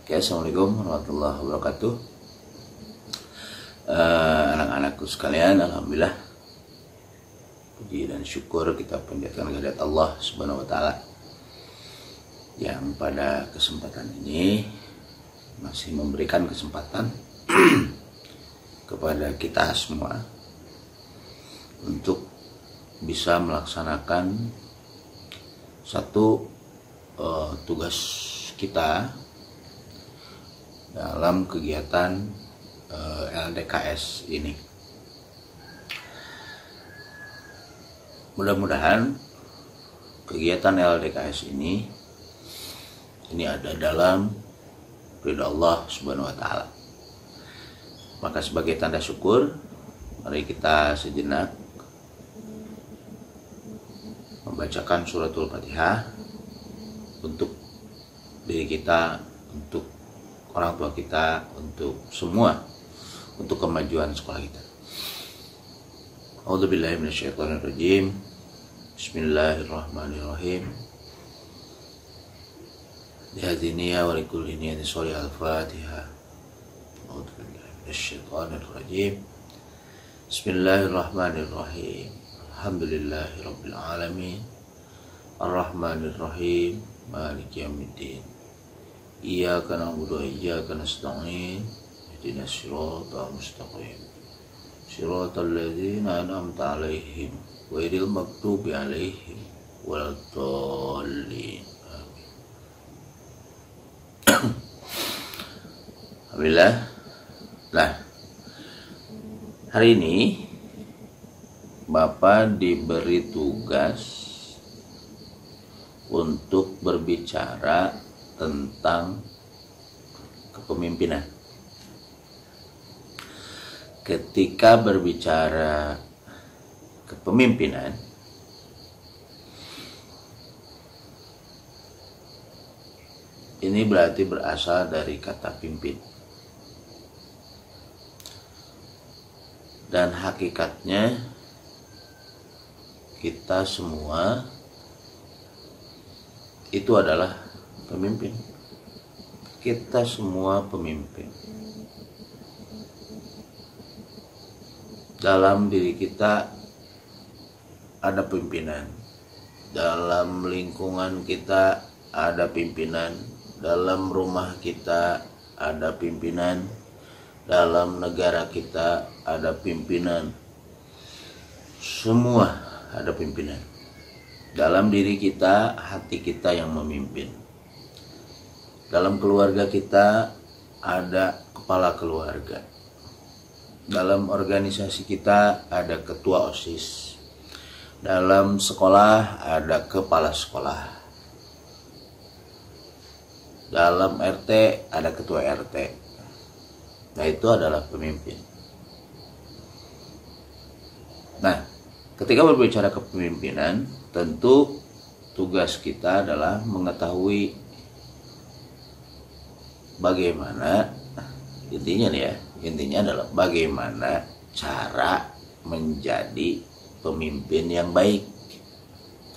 Oke, assalamualaikum warahmatullahi wabarakatuh. Anak-anakku sekalian, alhamdulillah, puji dan syukur kita panjatkan kehadirat Allah Subhanahu wa Ta'ala yang pada kesempatan ini masih memberikan kesempatan kepada kita semua untuk bisa melaksanakan satu tugas kita dalam kegiatan LDKS ini. Mudah-mudahan kegiatan LDKS ini ada dalam ridha Allah Subhanahu wa Ta'ala. Maka sebagai tanda syukur, mari kita sejenak membacakan suratul Fatihah untuk diri kita, untuk orang tua kita, untuk semua, untuk kemajuan sekolah kita. A'udzubillahi minasyaitonirrajim. Bismillahirrahmanirrahim. Bihadiniya wa likulli niyatin sholih al-Fatihah. A'udzubillahi minasyaitonirrajim. Bismillahirrahmanirrahim. Alhamdulillahirabbil alamin. Ar-Rahmanirrahim. Maliki yaumiddin. Iyyaka na'budu wa iyyaka nasta'in. Ihdinas siratal mustaqim. Siratal ladzina an'amta 'alaihim ghairil maghdubi 'alaihim waladdallin. Amin. Alhamdulillah. Nah, hari ini Bapak diberi tugas untuk berbicara tentang kepemimpinan. Ketika berbicara kepemimpinan, ini berarti berasal dari kata pimpin. Dan hakikatnya kita semua itu adalah pemimpin. Kita semua pemimpin. Dalam diri kita ada pimpinan. Dalam lingkungan kita ada pimpinan. Dalam rumah kita ada pimpinan. Dalam negara kita ada pimpinan. Semua ada pimpinan. Dalam diri kita, hati kita yang memimpin. Dalam keluarga kita ada kepala keluarga. Dalam organisasi kita ada ketua OSIS. Dalam sekolah ada kepala sekolah. Dalam RT ada ketua RT. Nah, itu adalah pemimpin. Nah, ketika berbicara kepemimpinan, tentu tugas kita adalah mengetahui bagaimana, intinya adalah bagaimana cara menjadi pemimpin yang baik.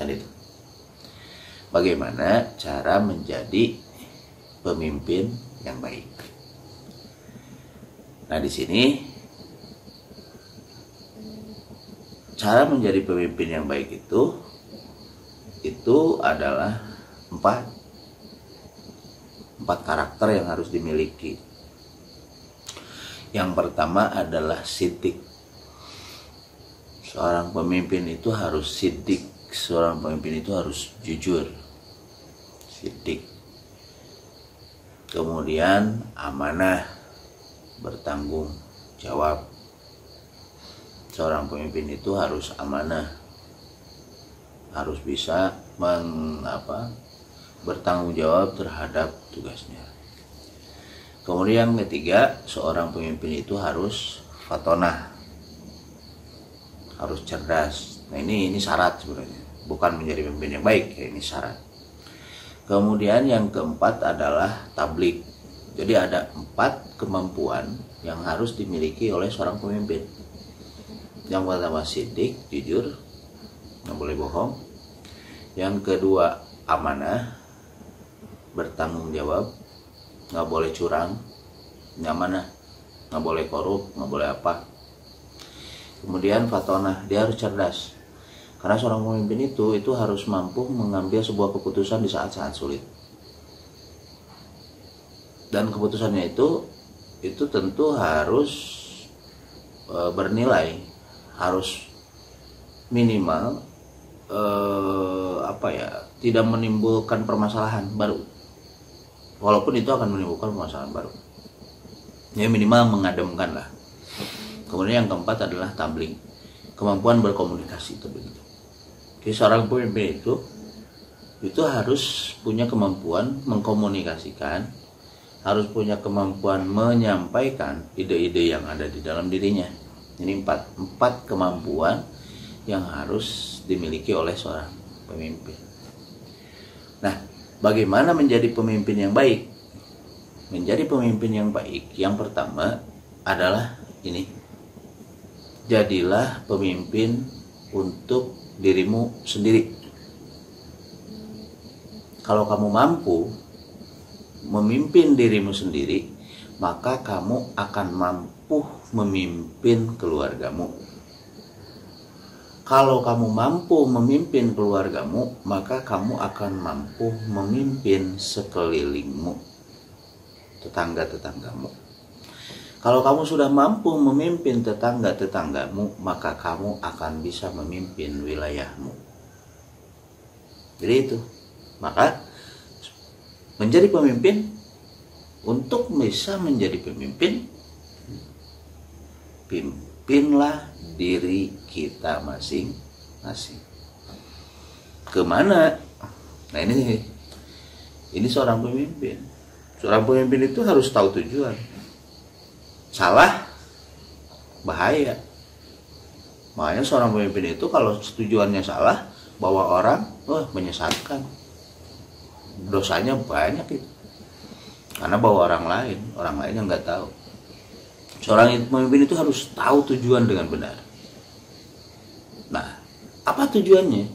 Kan itu. Bagaimana cara menjadi pemimpin yang baik. Nah, di sini cara menjadi pemimpin yang baik itu adalah empat karakter yang harus dimiliki. Yang pertama adalah siddiq. Seorang pemimpin itu harus siddiq. Seorang pemimpin itu harus jujur. Siddiq. Kemudian amanah, bertanggung jawab. Seorang pemimpin itu harus amanah, harus bisa bertanggung jawab terhadap tugasnya. Kemudian yang ketiga, seorang pemimpin itu harus fatonah, harus cerdas. Nah, ini syarat sebenarnya, bukan menjadi pemimpin yang baik, ini syarat. Kemudian yang keempat adalah tablik. Jadi ada 4 kemampuan yang harus dimiliki oleh seorang pemimpin. Yang pertama siddiq, jujur, nggak boleh bohong. Yang kedua amanah, bertanggung jawab. nggak boleh curang, nyamanah, nggak boleh korup, nggak boleh apa. Kemudian fatonah, dia harus cerdas. Karena seorang pemimpin itu harus mampu mengambil sebuah keputusan di saat-saat sulit. Dan keputusannya itu tentu harus bernilai, harus minimal tidak menimbulkan permasalahan baru. Walaupun itu akan menimbulkan permasalahan baru. Ya minimal mengademkan lah. Kemudian yang keempat adalah tabligh, kemampuan berkomunikasi itu begitu. Jadi seorang pemimpin itu harus punya kemampuan mengkomunikasikan, harus punya kemampuan menyampaikan ide-ide yang ada di dalam dirinya. Ini empat kemampuan yang harus dimiliki oleh seorang pemimpin. Nah, bagaimana menjadi pemimpin yang baik? Menjadi pemimpin yang baik, yang pertama adalah ini. Jadilah pemimpin untuk dirimu sendiri. Kalau kamu mampu memimpin dirimu sendiri, maka kamu akan mampu memimpin keluargamu. Kalau kamu mampu memimpin keluargamu, maka kamu akan mampu memimpin sekelilingmu, tetangga-tetanggamu. Kalau kamu sudah mampu memimpin tetangga-tetanggamu, maka kamu akan bisa memimpin wilayahmu. Jadi itu. Maka menjadi pemimpin, untuk bisa menjadi pemimpin, pimpinlah diri kita masing-masing. Kemana? Nah ini seorang pemimpin. Seorang pemimpin itu harus tahu tujuan. Salah, bahaya. Makanya seorang pemimpin itu kalau tujuannya salah, bawa orang, menyesatkan. Dosanya banyak itu. Karena bawa orang lain yang nggak tahu. Seorang pemimpin itu harus tahu tujuan dengan benar. Nah, apa tujuannya?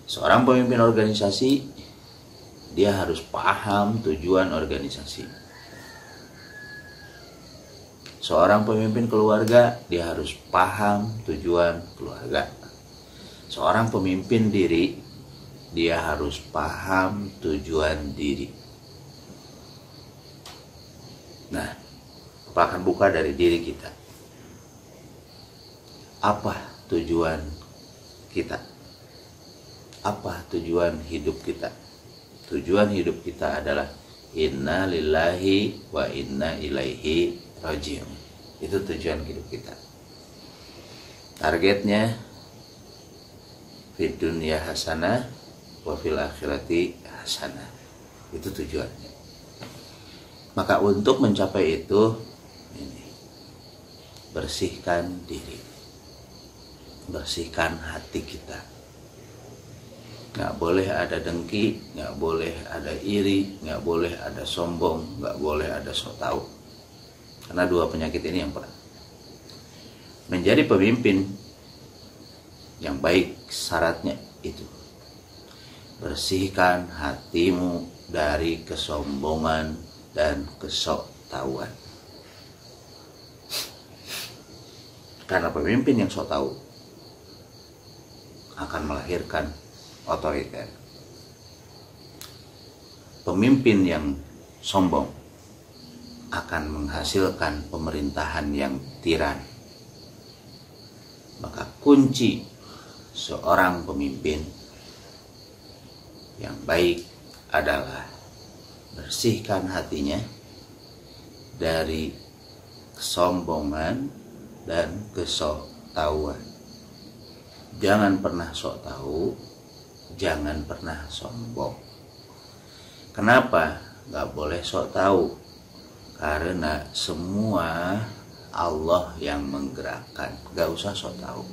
Seorang pemimpin organisasi, dia harus paham tujuan organisasi. Seorang pemimpin keluarga, dia harus paham tujuan keluarga. Seorang pemimpin diri, dia harus paham tujuan diri. Nah, akan buka dari diri kita. Apa tujuan kita? Apa tujuan hidup kita? Tujuan hidup kita adalah inna lillahi wa inna ilaihi raji'un. Itu tujuan hidup kita. Targetnya fid dunya hasanah wa fil akhirati hasanah. Itu tujuannya. Maka untuk mencapai itu, bersihkan diri, bersihkan hati kita. Nggak boleh ada dengki, nggak boleh ada iri, nggak boleh ada sombong, nggak boleh ada sok tahu. Karena dua penyakit ini yang berat. Menjadi pemimpin yang baik syaratnya itu. Bersihkan hatimu dari kesombongan dan kesoktahuan. Karena pemimpin yang sok tahu akan melahirkan otoriter. Pemimpin yang sombong akan menghasilkan pemerintahan yang tiran. Maka kunci seorang pemimpin yang baik adalah bersihkan hatinya dari kesombongan dan kesoktahuan. Jangan pernah sok tahu, jangan pernah sombong. Kenapa nggak boleh sok tahu? Karena semua Allah yang menggerakkan, nggak usah sok tahu.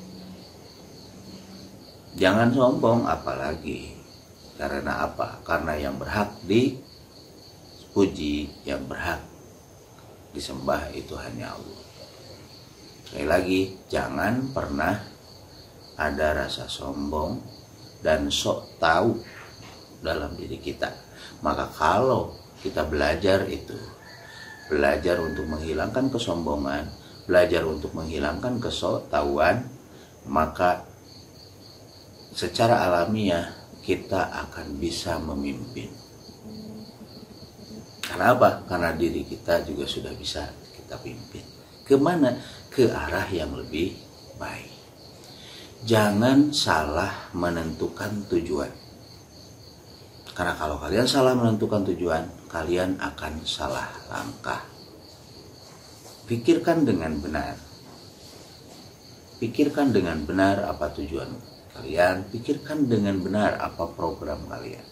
Jangan sombong, apalagi karena apa? Karena yang berhak dipuji, yang berhak disembah itu hanya Allah. Sekali lagi, jangan pernah ada rasa sombong dan sok tahu dalam diri kita. Maka kalau kita belajar itu, belajar untuk menghilangkan kesombongan, belajar untuk menghilangkan kesoktahuan, maka secara alamiah kita akan bisa memimpin. Karena apa? Karena diri kita juga sudah bisa kita pimpin. Kemana? Ke arah yang lebih baik. Jangan salah menentukan tujuan. Karena kalau kalian salah menentukan tujuan, kalian akan salah langkah. Pikirkan dengan benar. Pikirkan dengan benar apa tujuan kalian. Pikirkan dengan benar apa program kalian.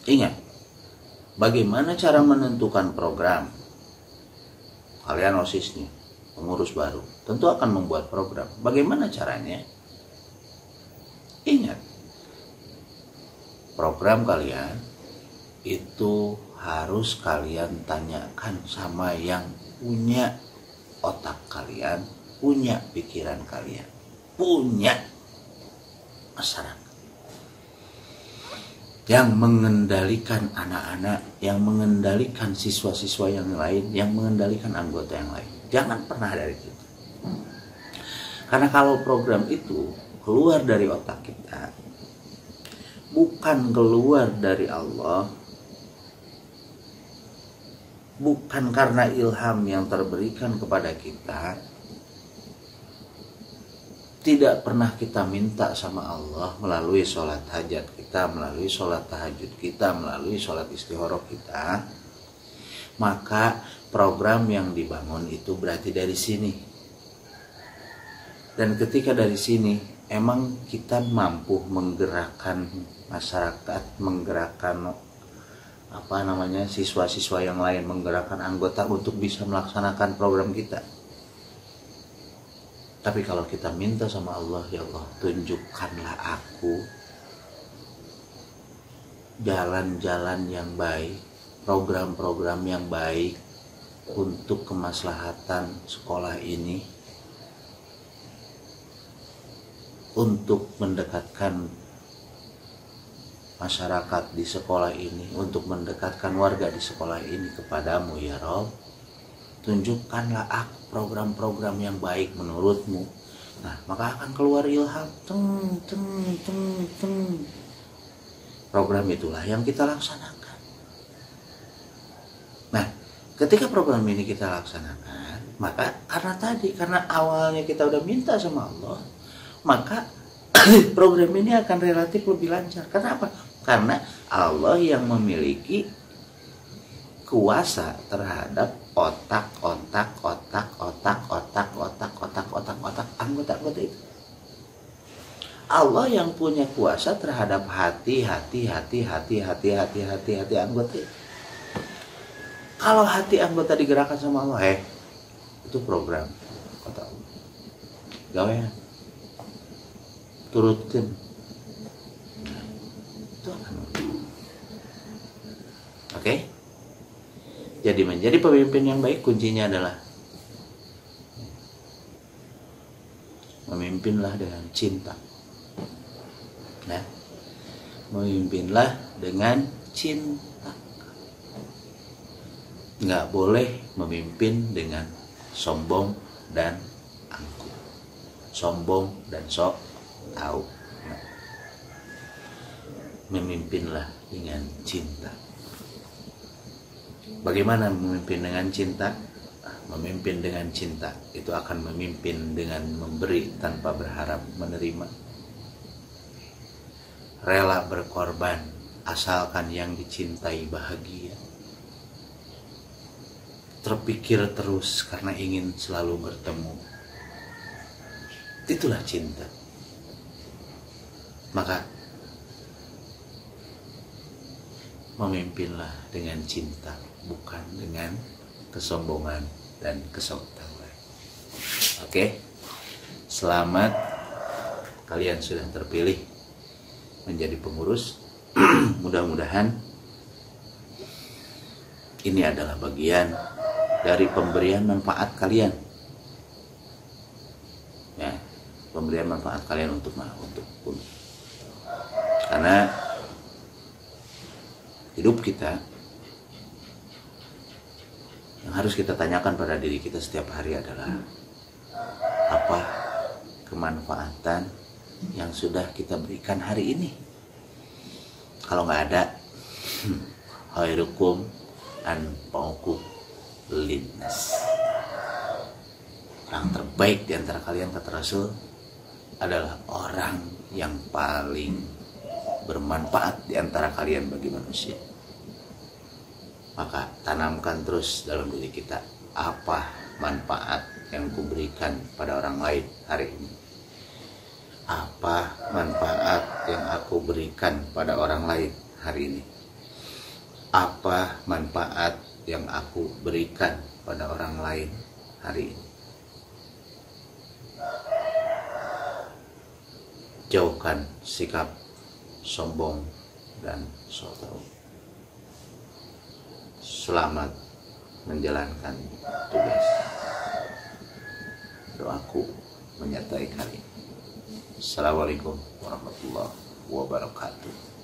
Ingat, bagaimana cara menentukan program? Kalian OSIS nih, pengurus baru, tentu akan membuat program. Bagaimana caranya? Ingat, program kalian itu harus kalian tanyakan sama yang punya otak kalian, punya pikiran kalian, punya masyarakat. Yang mengendalikan anak-anak, yang mengendalikan siswa-siswa yang lain, yang mengendalikan anggota yang lain. Jangan pernah dari itu. Karena kalau program itu keluar dari otak kita, bukan keluar dari Allah, bukan karena ilham yang terberikan kepada kita, tidak pernah kita minta sama Allah melalui sholat hajat kita, melalui sholat tahajud kita, melalui sholat istikharah kita, maka program yang dibangun itu berarti dari sini. Dan ketika dari sini, emang kita mampu menggerakkan masyarakat, menggerakkan siswa-siswa yang lain, menggerakkan anggota untuk bisa melaksanakan program kita. Tapi kalau kita minta sama Allah, ya Allah, tunjukkanlah aku jalan-jalan yang baik, program-program yang baik untuk kemaslahatan sekolah ini, untuk mendekatkan masyarakat di sekolah ini, untuk mendekatkan warga di sekolah ini kepadamu, ya Rabb. Tunjukkanlah aku program-program yang baik menurutmu. Nah, maka akan keluar ilham. Program itulah yang kita laksanakan. Nah, ketika program ini kita laksanakan, maka karena awalnya kita udah minta sama Allah, maka program ini akan relatif lebih lancar. Kenapa? Karena Allah yang memiliki kuasa terhadap otak anggota itu. Allah yang punya kuasa terhadap hati anggota itu. Kalau hati anggota digerakkan sama Allah, itu program kata Allah. Gawean, turutkan. Itu akan. Oke? Jadi menjadi pemimpin yang baik kuncinya adalah memimpinlah dengan cinta. Nah, memimpinlah dengan cinta. Nggak boleh memimpin dengan sombong dan angkuh, sombong dan sok tahu. Nah, memimpinlah dengan cinta. Bagaimana memimpin dengan cinta? Memimpin dengan cinta itu akan memimpin dengan memberi tanpa berharap menerima. Rela berkorban asalkan yang dicintai bahagia. Terpikir terus karena ingin selalu bertemu. Itulah cinta. Maka memimpinlah dengan cinta, bukan dengan kesombongan dan kesoktahuan. Oke, selamat, kalian sudah terpilih menjadi pengurus. Mudah-mudahan ini adalah bagian dari pemberian manfaat kalian, ya, pemberian manfaat kalian untuk karena hidup kita, yang harus kita tanyakan pada diri kita setiap hari adalah apa kemanfaatan yang sudah kita berikan hari ini. Kalau nggak ada, khairukum anfa'ukum linnas. Orang terbaik di antara kalian, kata Rasul, adalah orang yang paling bermanfaat di antara kalian bagi manusia. Maka tanamkan terus dalam diri kita, apa manfaat yang kuberikan pada orang lain hari ini? Apa manfaat yang aku berikan pada orang lain hari ini? Apa manfaat yang aku berikan pada orang lain hari ini? Jauhkan sikap sombong dan sok tahu. Selamat menjalankan tugas. Doaku menyertai kalian. Assalamualaikum warahmatullahi wabarakatuh.